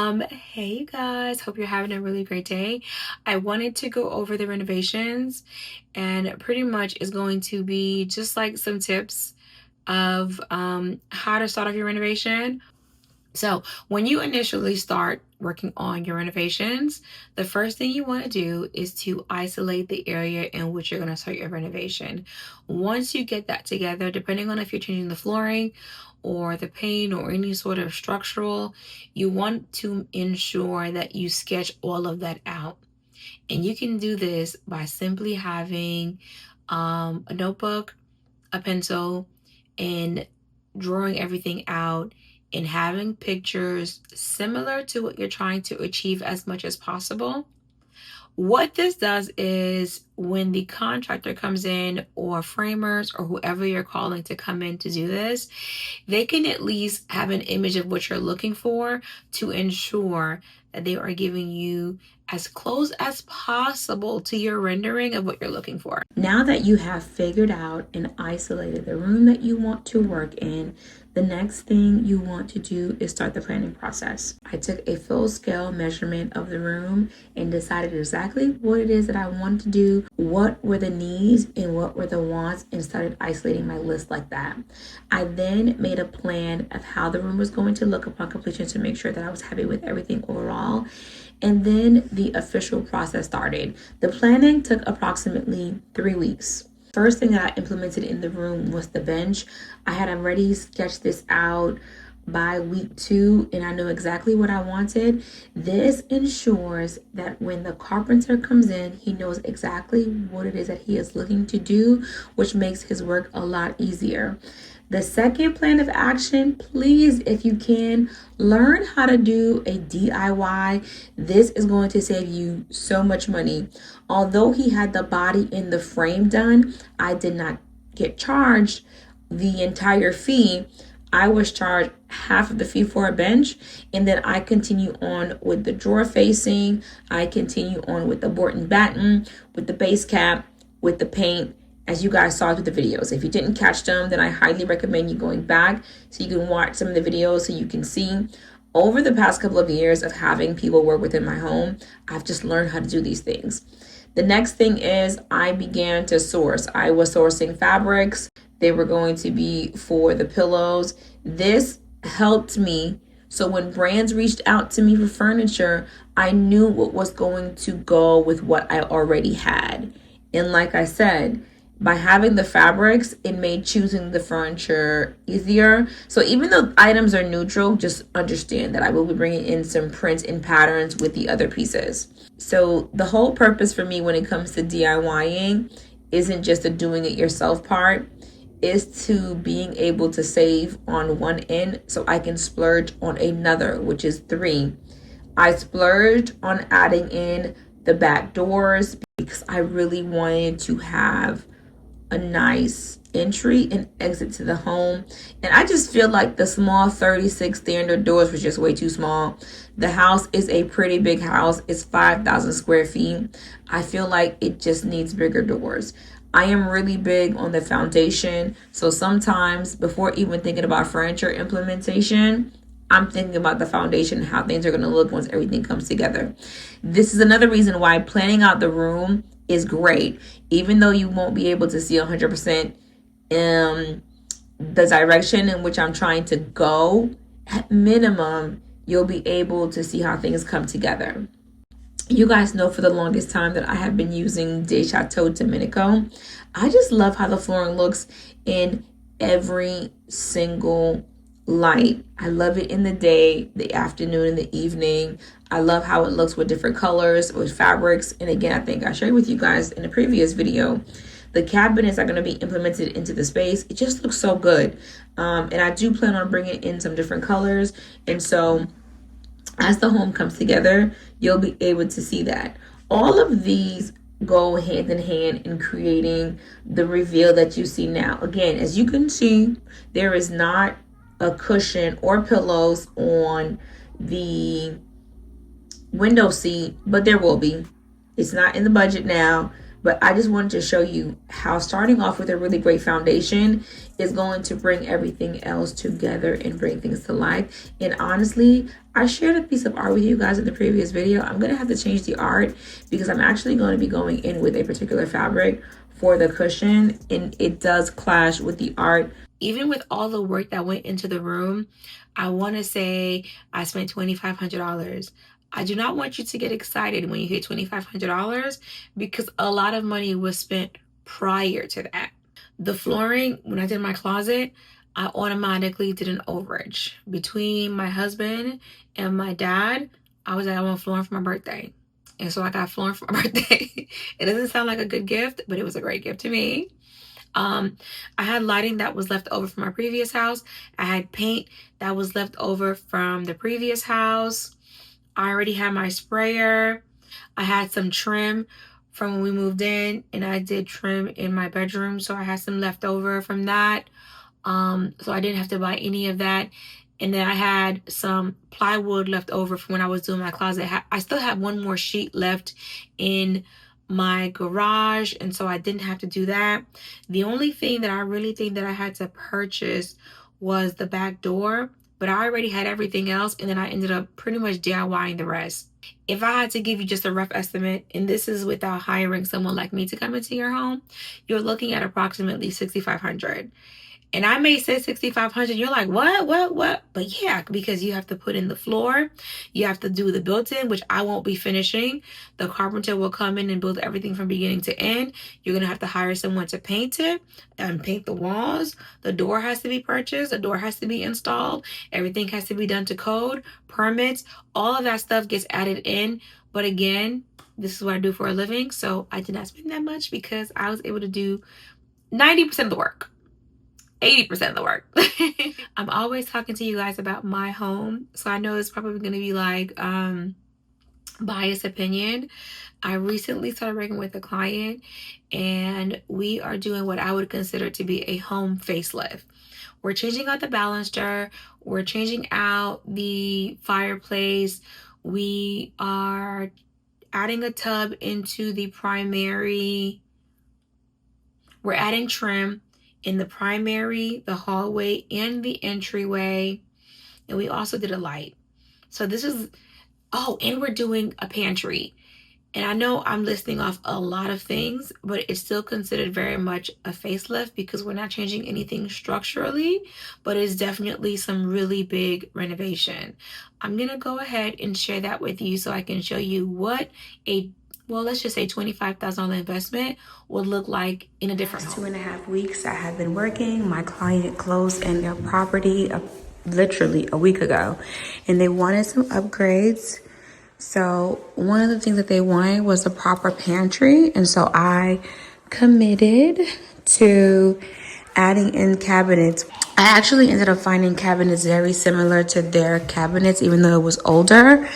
Hey you guys, hope you're having a really great day. I wanted to go over the renovations, and pretty much is going to be just like some tips of how to start off your renovation. So when you initially start working on your renovations, the first thing you want to do is to isolate the area in which you're going to start your renovation. Once you get that together, depending on if you're changing the flooring or the paint or any sort of structural, you want to ensure that you sketch all of that out. And you can do this by simply having a notebook, a pencil, and drawing everything out and having pictures similar to what you're trying to achieve as much as possible. What this does is when the contractor comes in, or framers, or whoever you're calling to come in to do this, they can at least have an image of what you're looking for to ensure that they are giving you as close as possible to your rendering of what you're looking for. Now that you have figured out and isolated the room that you want to work in, the next thing you want to do is start the planning process. I took a full scale measurement of the room and decided exactly what it is that I wanted to do, what were the needs and what were the wants, and started isolating my list like that. I then made a plan of how the room was going to look upon completion to make sure that I was happy with everything overall. And then the official process started. The planning took approximately 3 weeks. First thing that I implemented in the room was the bench. I had already sketched this out by week 2 and I know exactly what I wanted. This ensures that when the carpenter comes in, he knows exactly what it is that he is looking to do, which makes his work a lot easier. The second plan of action, please, if you can, learn how to do a DIY. This is going to save you so much money. Although he had the body and the frame done, I did not get charged the entire fee. I was charged half of the fee for a bench, and then I continue on with the drawer facing. I continue on with the board and batten, with the base cap, with the paint, as you guys saw through the videos. If you didn't catch them, then I highly recommend you going back so you can watch some of the videos so you can see. Over the past couple of years of having people work within my home, I've just learned how to do these things. The next thing is I began to source. I was sourcing fabrics. They were going to be for the pillows. This helped me. So when brands reached out to me for furniture, I knew what was going to go with what I already had. And like I said, by having the fabrics, it made choosing the furniture easier. So even though items are neutral, just understand that I will be bringing in some prints and patterns with the other pieces. So the whole purpose for me when it comes to DIYing isn't just a doing it yourself part, is to being able to save on one end so I can splurge on another, which is 3. I splurged on adding in the back doors because I really wanted to have a nice entry and exit to the home. And I just feel like the small 36 standard doors was just way too small. The house is a pretty big house. It's 5,000 square feet. I feel like it just needs bigger doors. I am really big on the foundation. So sometimes before even thinking about furniture implementation, I'm thinking about the foundation, how things are going to look once everything comes together. This is another reason why planning out the room is great. Even though you won't be able to see 100% the direction in which I'm trying to go, at minimum, you'll be able to see how things come together. You guys know for the longest time that I have been using De Chateau Domenico. I just love how the flooring looks in every single light. I love it in the day, the afternoon, and the evening. I love how it looks with different colors, with fabrics. And again, I think I shared with you guys in a previous video, the cabinets are going to be implemented into the space. It just looks so good. And I do plan on bringing in some different colors. And so as the home comes together, you'll be able to see that. All of these go hand in hand in creating the reveal that you see now. Again, as you can see, there is not a cushion or pillows on the window seat, but there will be. It's not in the budget now, But I just wanted to show you how starting off with a really great foundation is going to bring everything else together and bring things to life. And honestly, I shared a piece of art with you guys in the previous video. I'm going to have to change the art because I'm actually going to be going in with a particular fabric for the cushion, and it does clash with the art. Even with all the work that went into the room, I want to say I spent $2,500. I do not want you to get excited when you hit $2,500 because a lot of money was spent prior to that. The flooring, when I did my closet, I automatically did an overage. Between my husband and my dad, I was like, I want flooring for my birthday. And so I got flooring for my birthday. It doesn't sound like a good gift, but it was a great gift to me. I had lighting that was left over from my previous house. I had paint that was left over from the previous house. I already had my sprayer. I had some trim from when we moved in, and I did trim in my bedroom, so I had some left over from that. So I didn't have to buy any of that. And then I had some plywood left over from when I was doing my closet. I still have one more sheet left in my garage, and so I didn't have to do that. The only thing that I really think that I had to purchase was the back door, but I already had everything else, and then I ended up pretty much DIYing the rest. If I had to give you just a rough estimate, and this is without hiring someone like me to come into your home, you're looking at approximately $6,500. And I may say 6,500. You're like, what? But yeah, because you have to put in the floor. You have to do the built-in, which I won't be finishing. The carpenter will come in and build everything from beginning to end. You're going to have to hire someone to paint it and paint the walls. The door has to be purchased. The door has to be installed. Everything has to be done to code, permits. All of that stuff gets added in. But again, this is what I do for a living. So I did not spend that much because I was able to do 90% of the work. 80% of the work. I'm always talking to you guys about my home, so I know it's probably going to be like biased opinion. I recently started working with a client, and we are doing what I would consider to be a home facelift. We're changing out the baluster. We're changing out the fireplace. We are adding a tub into the primary. We're adding trim in the primary, the hallway, and the entryway. And we also did a light. So this is, and we're doing a pantry. And I know I'm listing off a lot of things, but it's still considered very much a facelift because we're not changing anything structurally, but it's definitely some really big renovation. I'm going to go ahead and share that with you so I can show you what let's just say $25,000 investment would look like in a different home. 2.5 weeks I have been working. My client closed in their property literally a week ago, and they wanted some upgrades. So one of the things that they wanted was a proper pantry, and so I committed to adding in cabinets. I actually ended up finding cabinets very similar to their cabinets, even though it was older.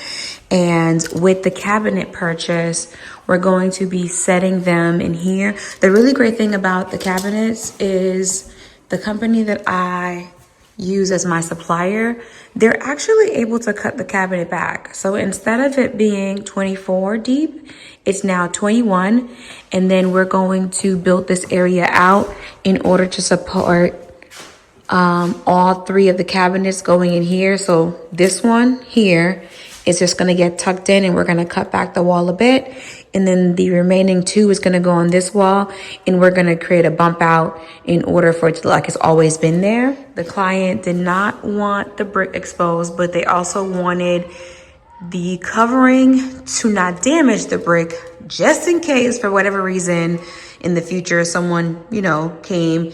And with the cabinet purchase, we're going to be setting them in here. The really great thing about the cabinets is the company that I use as my supplier, they're actually able to cut the cabinet back. So instead of it being 24 deep, it's now 21. And then we're going to build this area out in order to support all 3 of the cabinets going in here. So this one here is just going to get tucked in, and we're going to cut back the wall a bit. And then the remaining 2 is going to go on this wall, and we're going to create a bump out in order for it to look like it's always been there. The client did not want the brick exposed, but they also wanted the covering to not damage the brick, just in case for whatever reason in the future someone, came.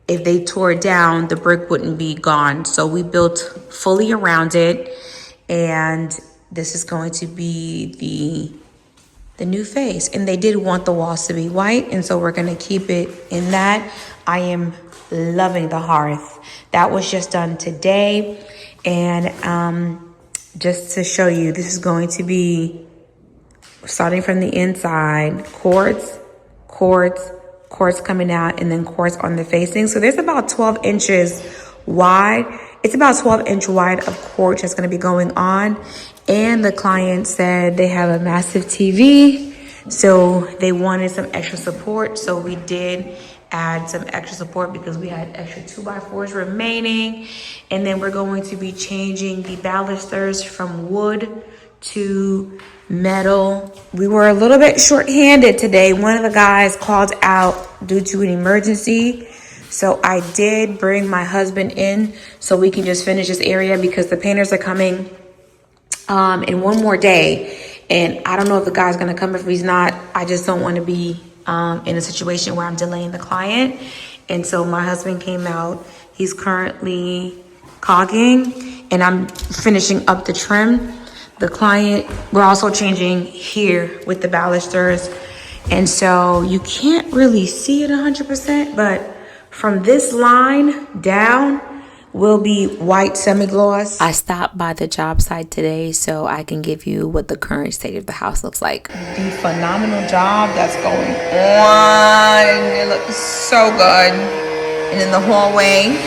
If they tore it down, the brick wouldn't be gone. So we built fully around it, and this is going to be the new face. And they did want the walls to be white, and so we're going to keep it in that. I am loving the hearth. That was just done today. And just to show you, this is going to be starting from the inside, quartz coming out, and then quartz on the facing. So there's about 12 inches wide. It's about 12-inch wide of quartz that's going to be going on. And the client said they have a massive TV. So they wanted some extra support. So we did add some extra support because we had extra 2x4s remaining. And then we're going to be changing the balusters from wood to metal. We were a little bit short-handed today. One of the guys called out due to an emergency. So I did bring my husband in so we can just finish this area because the painters are coming in one more day. And I don't know if the guy's gonna come. If he's not, I just don't want to be in a situation where I'm delaying the client. And so my husband came out. He's currently caulking and I'm finishing up the trim. The client, we're also changing here with the balusters. And so you can't really see it 100%, but from this line down will be white semi-gloss. I stopped by the job site today so I can give you what the current state of the house looks like. The phenomenal job that's going on. It looks so good. And in the hallway,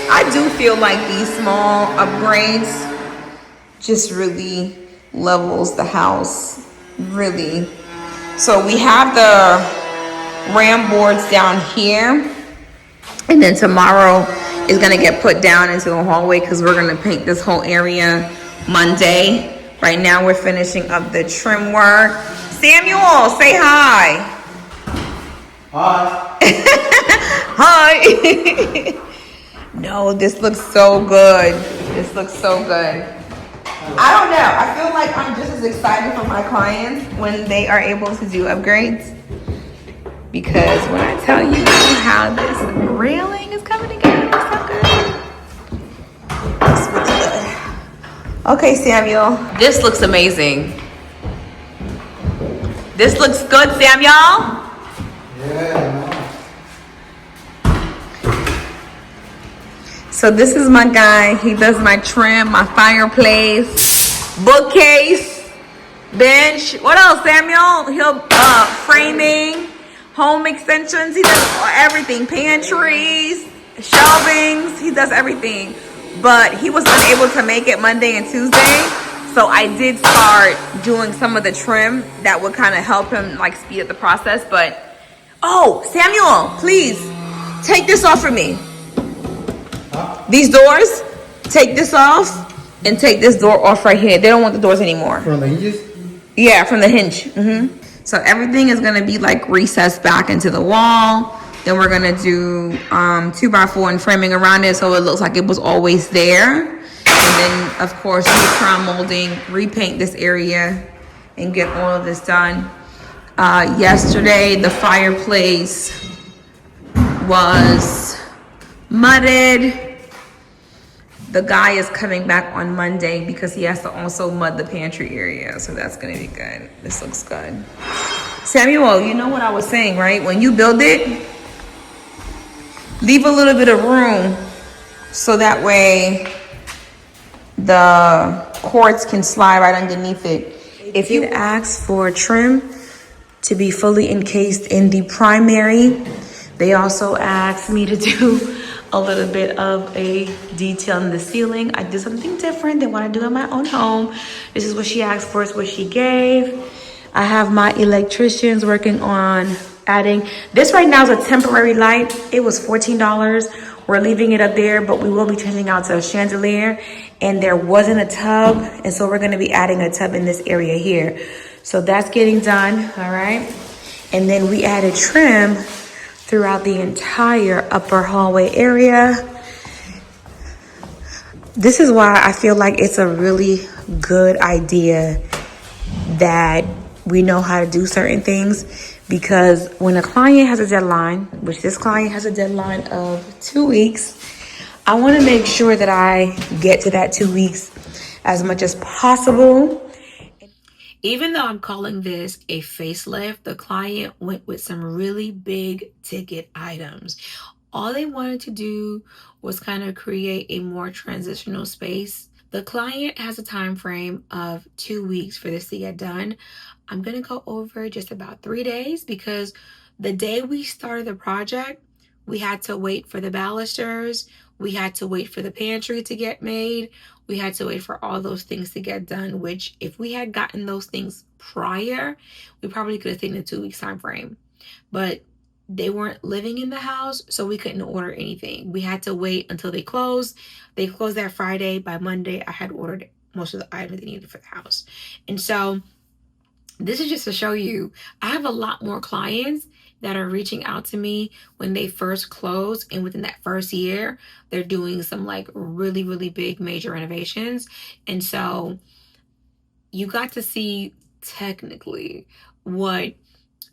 I do feel like these small upgrades just really levels the house, really. So we have the ram boards down here, and then tomorrow is gonna get put down into the hallway because we're gonna paint this whole area Monday. Right now we're finishing up the trim work. Samuel, say hi. Hi. Hi. No, this looks so good. This looks so good. I don't know. I feel like I'm just as excited for my clients when they are able to do upgrades. Because when I tell you how this railing is coming together, it's so good. This looks good. Okay, Samuel. This looks amazing. This looks good, Samuel. Yeah. So this is my guy. He does my trim, my fireplace, bookcase, bench. What else, Samuel? He'll framing, home extensions. He does everything. Pantries, shelvings. He does everything. But he was unable to make it Monday and Tuesday. So I did start doing some of the trim that would kind of help him like speed up the process. But oh, Samuel, please take this off for me. These doors, take this off and take this door off right here. They don't want the doors anymore. From the hinges? Yeah, from the hinge. So everything is gonna be like recessed back into the wall. Then we're gonna do 2x4 and framing around it so it looks like it was always there. And then of course we crown molding, repaint this area and get all of this done. Yesterday the fireplace was mudded. The guy is coming back on Monday because he has to also mud the pantry area. So that's gonna be good. This looks good. Samuel, you know what I was saying, right? When you build it, leave a little bit of room so that way the cords can slide right underneath it. If you ask for trim to be fully encased in the primary, they also asked me to do a little bit of a detail in the ceiling. I did something different than what I do in my own home. This is what she asked for, it's what she gave. I have my electricians working on adding, this right now is a temporary light. It was $14. We're leaving it up there, but we will be changing out to a chandelier. And there wasn't a tub, and so we're gonna be adding a tub in this area here. So that's getting done, all right? And then we added trim throughout the entire upper hallway area. This is why I feel like it's a really good idea that we know how to do certain things, because when a client has a deadline, which this client has a deadline of 2 weeks, I want to make sure that I get to that 2 weeks as much as possible. Even though I'm calling this a facelift, the client went with some really big ticket items. All they wanted to do was kind of create a more transitional space. The client has a time frame of 2 weeks for this to get done. I'm going to go over just about 3 days because the day we started the project, We had to wait for the balusters. We had to wait for the pantry to get made. We had to wait for all those things to get done, which if we had gotten those things prior, we probably could have taken a 2 weeks time frame. But they weren't living in the house, so we couldn't order anything. We had to wait until they closed. They closed that Friday. By Monday, I had ordered most of the items they needed for the house. And so this is just to show you, I have a lot more clients that are reaching out to me when they first close, and within that first year, they're doing some like really, really big major renovations. And so you got to see technically what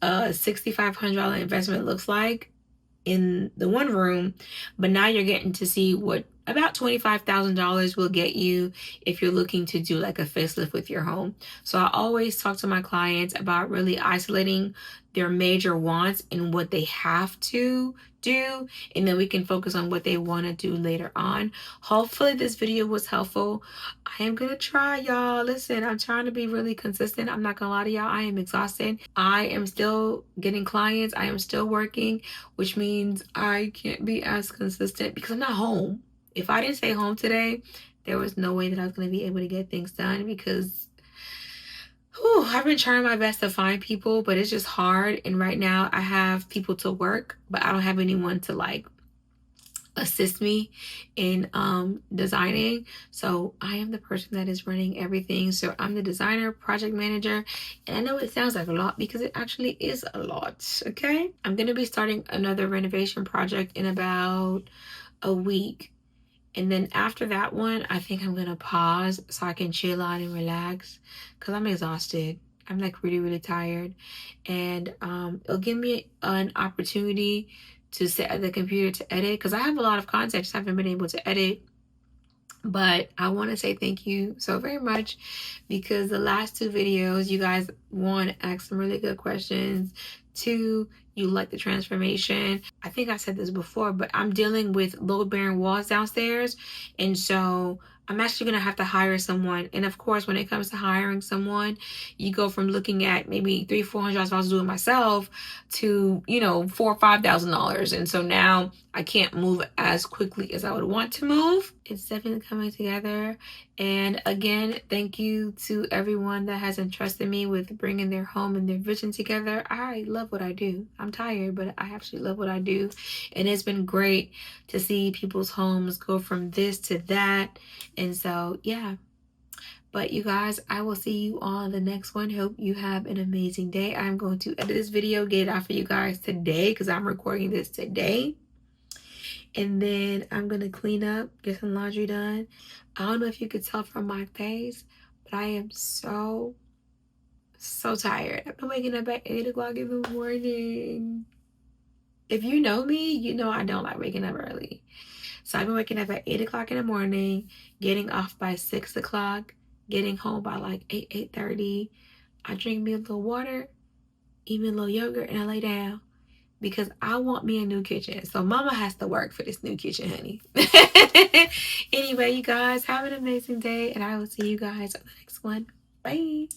a $6,500 investment looks like in the one room, but now you're getting to see what about $25,000 will get you if you're looking to do like a facelift with your home. So I always talk to my clients about really isolating their major wants and what they have to do, and then we can focus on what they want to do later on. Hopefully this video was helpful. I am gonna try, y'all. Listen, I'm trying to be really consistent. I'm not gonna lie to y'all, I am exhausted. I am still getting clients. I am still working, which means I can't be as consistent because I'm not home. If I didn't stay home today, there was no way that I was going to be able to get things done because I've been trying my best to find people, but it's just hard. And right now I have people to work, but I don't have anyone to like assist me in designing. So I am the person that is running everything. So I'm the designer, project manager, and I know it sounds like a lot because it actually is a lot. Okay, I'm going to be starting another renovation project in about a week. And then after that one, I think I'm going to pause so I can chill out and relax because I'm exhausted. I'm like really, really tired. And it'll give me an opportunity to sit at the computer to edit because I have a lot of content, I just haven't been able to edit. But I want to say thank you so very much because the last 2 videos, you guys, 1, asked some really good questions. 2, you like the transformation. I think I said this before, but I'm dealing with load-bearing walls downstairs. And so I'm actually going to have to hire someone. And of course, when it comes to hiring someone, you go from looking at maybe $300-400 if I was doing it myself to, $4,000 or $5,000. And so now I can't move as quickly as I would want to move. It's definitely coming together. And again, thank you to everyone that has entrusted me with bringing their home and their vision together. I love what I do. I'm tired, but I actually love what I do. And it's been great to see people's homes go from this to that. And so, yeah. But you guys, I will see you on the next one. Hope you have an amazing day. I'm going to edit this video, get it out for you guys today because I'm recording this today. And then I'm going to clean up, get some laundry done. I don't know if you could tell from my face, but I am so tired. I've been waking up at 8 o'clock in the morning. If you know me, you know I don't like waking up early. So I've been waking up at 8 o'clock in the morning, getting off by 6 o'clock, getting home by like 8:30. I drink me a little water, eat me a little yogurt, and I lay down because I want me a new kitchen. So mama has to work for this new kitchen, honey. Anyway, you guys, have an amazing day, and I will see you guys on the next one. Bye.